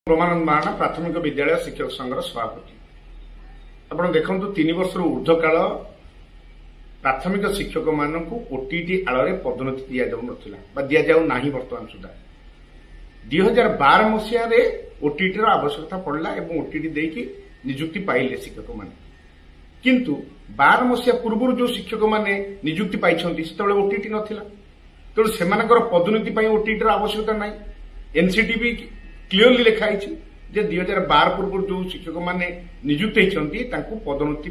ब्रह्मानंद महाना प्राथमिक विद्यालय शिक्षक संघर सभापति। आप देखु 3 वर्ष ऊर्ध्व काल प्राथमिक शिक्षक मानक ओटीटी आड़ पदोन्नति दि जाऊना दि जाऊना बर्तमान सुधा 2012 मसीह ओटीटी आवश्यकता पड़ला और ओटीटी देकी निजुक्ति पाइले शिक्षक मान किंतु 12 मसीहा पूर्व जो शिक्षक मैंने निजुक्ति पाई से ओटीटी नाला तेणु से पदोन्नति ओटीटी आवश्यकता ना एनसीटी भी क्लीयरली लिखाई जे 2012 पूर्व जो शिक्षक मैंने निजुक्त होती पदोन्नति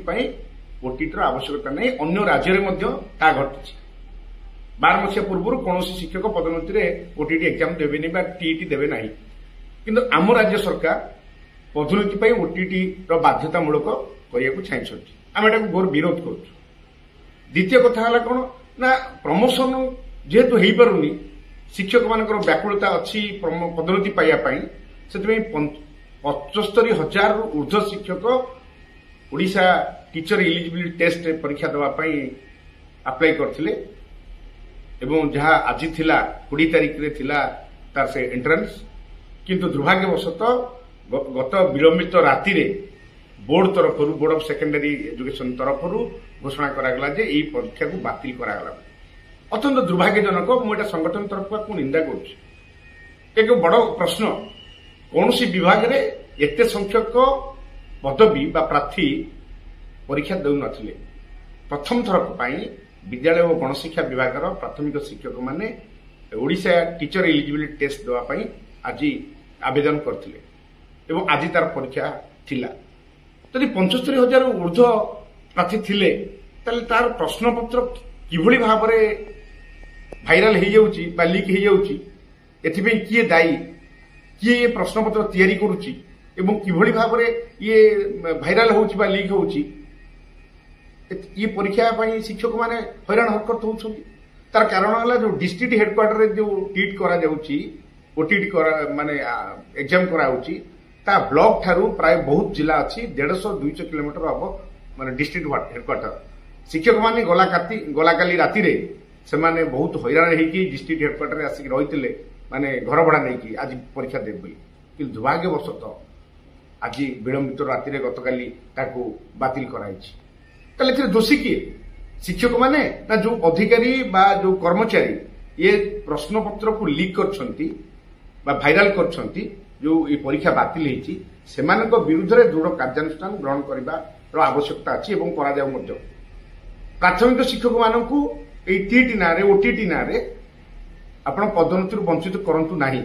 ओटीटी आवश्यकता नहीं अन्य राज्य में घटी 12 मसीहा पूर्व कौन शिक्षक पदोन्नति ओटीटी एग्जाम देवे टीईटी देवे ना किंतु आम राज्य सरकार पदोन्नति ओटीटी बाध्यतामूलक करने को चाहिए आम एटा घोर विरोध कर। द्वितीय कथा है कौन ना प्रमोशन जेहेतु हो पारुनी शिक्षक मान व्याकुलता अच्छी पदोन्नति पाइबापी से 75,000 ऊर्ध्व शिक्षक ओडिशा टीचर इलिजिबिलिटी टेस्ट परीक्षा देवाई अप्लाई करथिले एवं जहाँ आज थिला 20 तारिख रे थिला तार से एंट्रेंस किंतु दुर्भाग्यवशतः गत विलंबित राति रे बोर्ड तरफ बोर्ड ऑफ सेकेंडरी एजुकेशन तरफ घोषणा करागला जे एई परीक्षा को बातिल करागला। अत्यंत दुर्भाग्यजनक मुझे संगठन तरफ को निंदा कर बड़ प्रश्न कौन सी विभाग रे एते संख्यक पदवी बा प्रार्थी परीक्षा दौ नथिले प्रथम थरक विद्यालय और गणशिक्षा विभाग प्राथमिक शिक्षक माने ओडिशा टीचर इलिजिबिलिटी टेस्ट देवाई आज आवेदन करथिले एवं आज तार परीक्षा थिला जदि 75,000 ऊर्ध्व प्रार्थी थिले ताले तार प्रश्नपत्र किभली भाव भाइराल हो जाउची बा लीक हो जाउची एथिपे किए दायी किए प्रश्नपत्र तैयारी करुची एवं किभली भाव ये भाइराल होउची बा लीक होउची ये परीक्षा पई शिक्षक माने हैरान हरकत होउछंती। तार कारण है जो डिस्ट्रिक्ट हेडक्वार्टर रे जो टीट करा जाउची ओटीटी माने एग्जाम कराउची ता ब्लॉक ठारू प्राय बहुत जिला अच्छी 150-200 किलोमीटर हम माने डिस्ट्रिक्ट हेडक्वार्टर शिक्षक माने गला काली राति रे से माने बहुत हैरान होगी डिस्ट्रिक्ट हेडक्वार्टर आसिक रही माने घर भड़ा नहीं आज परीक्षा देव बोली कि दुर्भाग्यवशतः आज विलंबित राति रे गतकाली ताको बातिल कराई दोषी किए शिक्षक माने ना जो अधिकारी बा जो कर्मचारी ये प्रश्नपत्र को लीक करछंती बा भाइराल करछंती जो ये परीक्षा बातिल होती से विरुद्ध में दृढ़ कार्यानुष्ठान ग्रहण करने आवश्यकता अच्छी और करा जाऊ मध्य प्राथमिक शिक्षक मानक टीटी ना ओटीटी ना आप पदोन्नति वंचित करंतु नाही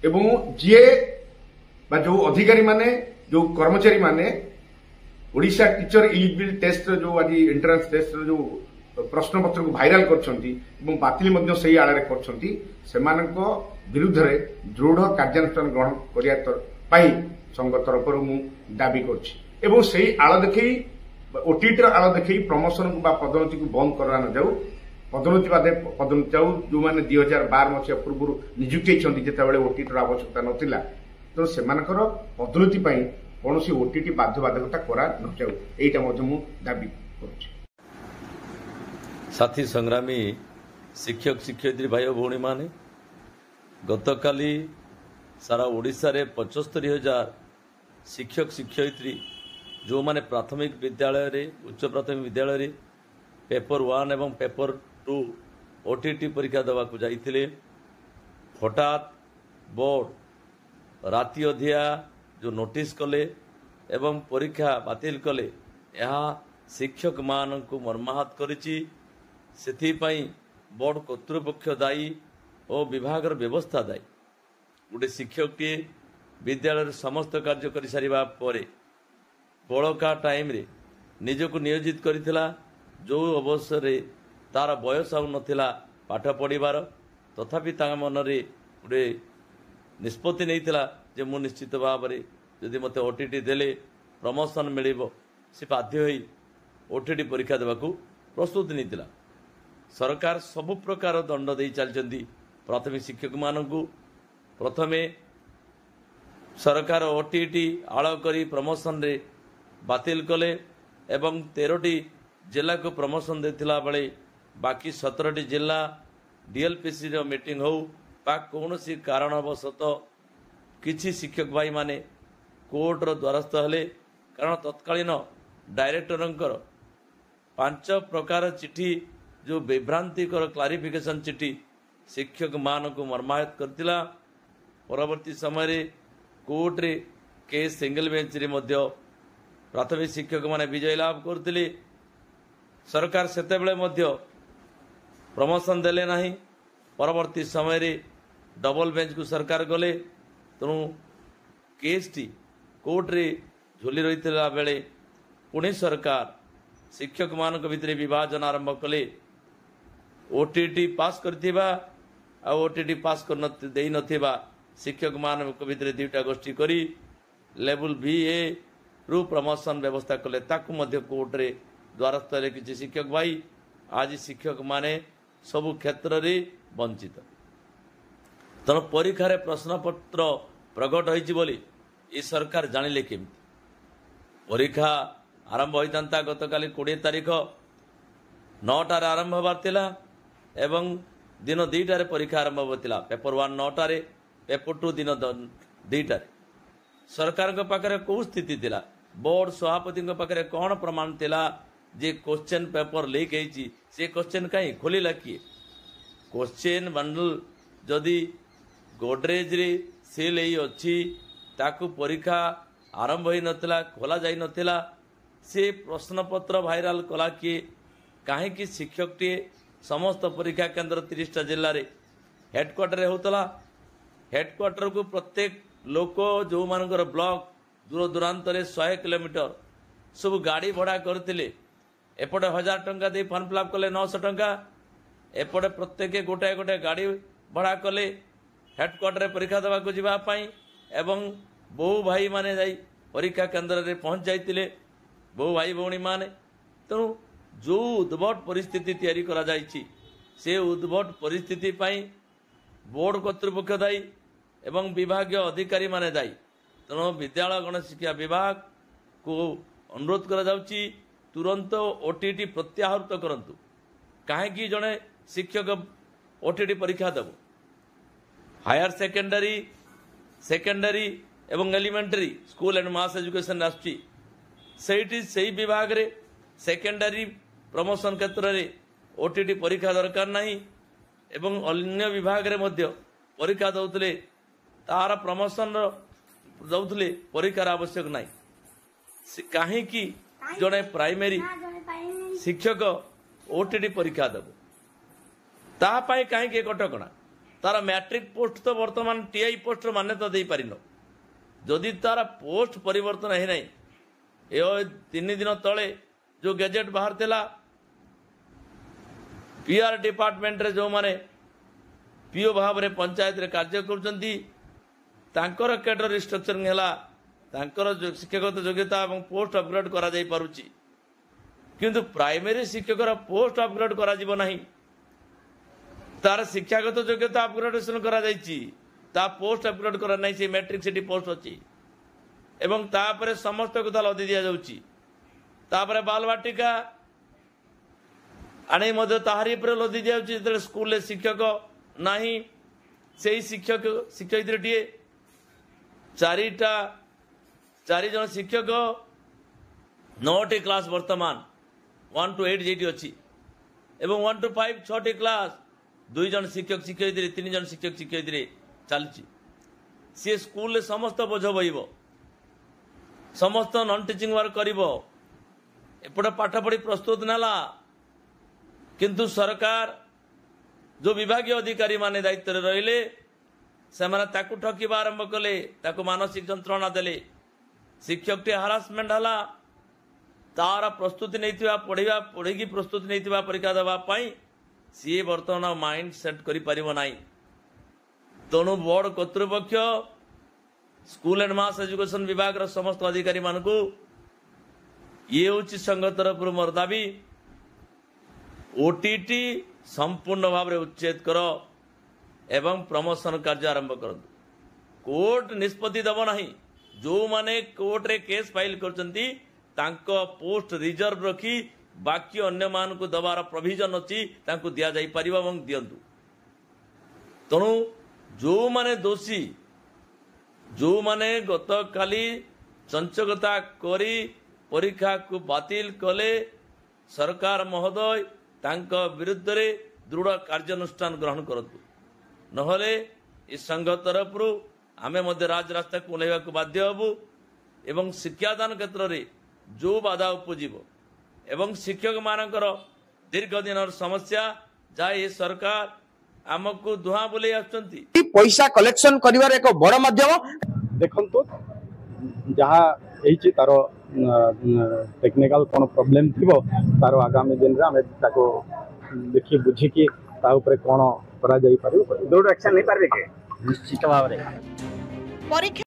एवं जीए जो अधिकारी माने जो कर्मचारी माने ओडिशा टीचर इलिजिबिलिटी टेस्ट जो आज एंट्रेंस टेस्ट जो प्रश्नपत्र को भाइराल करछंती एवं बातिल मध्य सही आड़े करछंती सेमानक विरुद्ध रे दृढ़ कार्यानुष्ठान ग्रहण करिया संघ तरफ मु दाबी करछि एवं सही आड़ देखई ओटीटी आड़ देखई प्रमोशन को बा पदोन्नति को बंद करा न जाऊ पदोन्नति बादे पदोन्नति जाऊ जो माने 2012 मसीहा पूर्व नियुक्ति होती जितेबाला ओटीटी आवश्यकता नथिला तो सेमानकर पदोन्नति पई कोनोसी ओटीटी बाध्यबाधकता करा न जाऊ एटा मध्य मु दाबी करछि। साथी संग्रामी शिक्षक शिक्षयित्री भाई भौणी माने गतकाली सारा ओडिशा रे 75,000 शिक्षक शिक्षयित्री जो माने प्राथमिक विद्यालय रे उच्च प्राथमिक विद्यालय रे पेपर 1 एवं पेपर 2 ओटीटी परीक्षा देवा को जाइथिले हठात बोर्ड राति अधिया जो नोटिस कले एवं परीक्षा बातिल कले यहाँ शिक्षक मान को मर्माहत करिछि सेथिपाई बोर्ड कर्तृपक्ष दायी और विभाग व्यवस्था दायी गोटे शिक्षक टी विद्यालय समस्त कार्य कर सारिबा परे बड़का टाइम रे निजको नियोजित करिथिला जो अवसर रे तार बयस आउ नथिला पाठ पढ़िबार तथापि ता मनरे गोटे निष्पत्ति नैथिला जे मु निश्चित भाव में जदि मते ओटीटी देले प्रमोशन मिलिबो से बाध्य होई ओटीटी परीक्षा देबाकू प्रस्तुत नैथिला। सरकार सबु प्रकार दंड दे चलती प्राथमिक शिक्षक मानू प्रथमे सरकार ओटीटी आड़ करी प्रमोशन रे बातिल कले एवं 13टी जिला को प्रमोशन देथिला बेले बाकी 17टी जिला डीएलपीसी मीटिंग हो बा कौन कारणवशत किछि शिक्षक भाई माने कोर्टर द्वारस्थ हेले कारण तत्कालीन डायरेक्टर 5 प्रकार चिठी जो विभ्रांतिकर क्लारिफिकेशन चिठी शिक्षक मान को मर्माहत करतिला। परवर्ती समय कोर्ट रे केस सिंगल बेंच रे मध्य प्राथमिक शिक्षक माने विजय लाभ करतिले। सरकार सेते बेले मध्य प्रमोशन देले नाही। परवर्ती समय रे डबल बेंच को सरकार गले तेणु केस टी कोर्ट रे झुली रही बेले पुणी सरकार शिक्षक मान भितर विभाजन आरंभ कले। ओटीटी पास करथिबा आ ओटीटी पास कर दे नथिबा शिक्षक मान भितर दुईटा गोष्ठी करी लेवल VA रु प्रमोशन व्यवस्था कले। ताकू मध्य कोर्ट रे द्वारस्थ हेले किछि शिक्षक भाई। आज शिक्षक माने सबु क्षेत्र रे वंचित। तेणु परीक्षा प्रश्नपत्र प्रकट होइछि बोली ई सरकार जानिले केमति। परीक्षा आरंभ होइतांता गतकाली 20 तारिख 9टार आरंभ होबार थिला एवं दिन 2टारे परीक्षा आरंभ होतिला। पेपर 1 9टारे पेपर 2 दिन 2टारे। सरकार को पाखरे को स्थिति थिला बोर्ड सभापति को पाखरे कोन प्रमाण थिला जे क्वेश्चन पेपर लीक हेछि से क्वेश्चन काई खोलिला किए। क्वेश्चन बंडल जदि गोडरेज रे सेल ही अछि ताकू परीक्षा आरंभ होई नथिला खोला जाई नथिला से प्रश्नपत्र भाइराल कला किए। काहे कि शिक्षक टे समस्त परीक्षा केंद्र 30टा जिल्ला रे हेडक्वार्टर होतला। हेडक्वार्टर को प्रत्येक लोक जो मानकर ब्लॉक दूर दूरांत 100 किलोमीटर सब गाड़ी भड़ा करथिले। एपटे 1000 टंका दे फॉर्म फिलअप कले 900 टंका एपटे प्रत्येक गोटे गोटे गाड़ी भड़ा कले हेडक्वार्टर परीक्षा देवा को जीवा पाई एवं बहु भाई माने जाई परीक्षा केंद्र रे पहुंच जाइतिले बहु भाई भौणी माने। तेणु जो उद्भट परिस्थिति तैयारी करा जाइछि से उद्भट परिस्थिति पाई बोर्ड कर्तृपक्ष दायी एवं विभागीय अधिकारी माने दायी। तेणु विद्यालय गण शिक्षा विभाग को अनुरोध करा जाउछि तुरंत ओटीटी प्रत्याहृत करंतु। काहेकि जड़े शिक्षक ओटीटी परीक्षा देव हायर सेकेंडरी एवं elementary school and mass education आसुची से विभाग रे सेकेंडरी प्रमोशन क्षेत्र में ओटीटी परीक्षा दरकार नहीं एवं अन्य विभाग रे मध्य परीक्षा दौले तार प्रमोशन दौले परीक्षार आवश्यक नहीं। कहीं जड़े प्राइमरी शिक्षक ओटीटी परीक्षा देव तापाई कहीं कटकणा तार मैट्रिक पोस्ट तो वर्तमान टीआई पोस्ट मान्यता दे पारिन जदि तार पोस्ट परिवर्तन है नहीं। ए 3 दिन तले जो गैजेट बाहर थिला पीआर डिपार्टमेंट रे जो माने पीओ भाव रे पंचायत रे कार्य करचंती तांकर कैडर रिस्ट्रक्चरिंग हैला तांकर शिक्षागत योग्यता एवं पोस्ट अपग्रेड करा जाई पारुची किंतु प्राइमरी शिक्षकर पोस्ट अपग्रेड करा जीव नाही। तार शिक्षागत योग्यता अपग्रेडेशन करा जाईची ता पोस्ट अपग्रेड करा नाही से मैट्रिक सिटी पोस्ट अछि एवं तापरे समस्त को लदी दिया जाउची। तापरे बालवाटिका आने मध्य ताहारी पर लदी दिया जाउची जेते स्कूल ले शिक्षक नाही सेही शिक्षक शिक्षयित्री 4 जन शिक्षक 9टी क्लास वर्तमान 1 to 8 जेटी अछि एवं 1 to 5 6टी क्लास 2 जन शिक्षक शिक्षयित्री 3 जन शिक्षक शिक्षयित्री चलछि। सी स्कूल ले समस्त बोझ बइबो समस्त नॉन टीचिंग वर्क करिबो एपटे पाठ पढ़ी प्रस्तुत नाला किंतु सरकार जो विभागीय अधिकारी माने दायित्व रे रहिले से माने ताकू ठकीबा आरंभ कले ताकू मानसिक जंत्रणा देले शिक्षक टे हारासमेंट हला तार प्रस्तुति नैतिबा पढ़ी प्रस्तुति नैतिबा परीक्षा देबा पाई सी वर्तमान माइंड सेट करि परिबो नाही। तेणु बोर्ड कर्तृपक्ष स्कूल एंड मास एजुकेशन विभाग रो समस्त अधिकारी मानकू ये उच्च संघ तरफ मोर दाबी ओटीटी संपूर्ण भाव उच्छेद कर एवं प्रमोशन कार्य आरंभ कर। कोर्ट निष्पत्ति दब नहीं जो माने कोर्ट रे केस फाइल करचंती तांको पोस्ट रिजर्व रखी बाकी अन्य मान को दबार प्रोविजन अच्छी तांको दिया जाई परिबा एवं दियंतु। तेणु जो माने दोषी जो माने गत काली चंचकता करी परीक्षा को बातिल कले सरकार महोदय तांका विरुद्ध रे दृढ़ कार्यानुष्ठान ग्रहण करतु नहले इस संघ तरफ आमे मध्य राजरास्ता को ओह्लैवा को बाध्य हबु एवं शिक्षादान क्षेत्र रे जो बाधा उपजीव एवं शिक्षक मानकर दीर्घ दिन समस्या जाए सरकार आमको दुहा बुले आछंती पैसा कलेक्शन करिवार एक बड़ माध्यम देखंतु जहाँ एही तार टेक्निकल कोन प्रॉब्लम थिबो तार आगामी दिन रे हमें ताको देखि बुझी कि ता ऊपर कोन करा जाई पारिबो दौड़ एक्शन नहीं पारबे के निश्चित भाव रे परीक्षा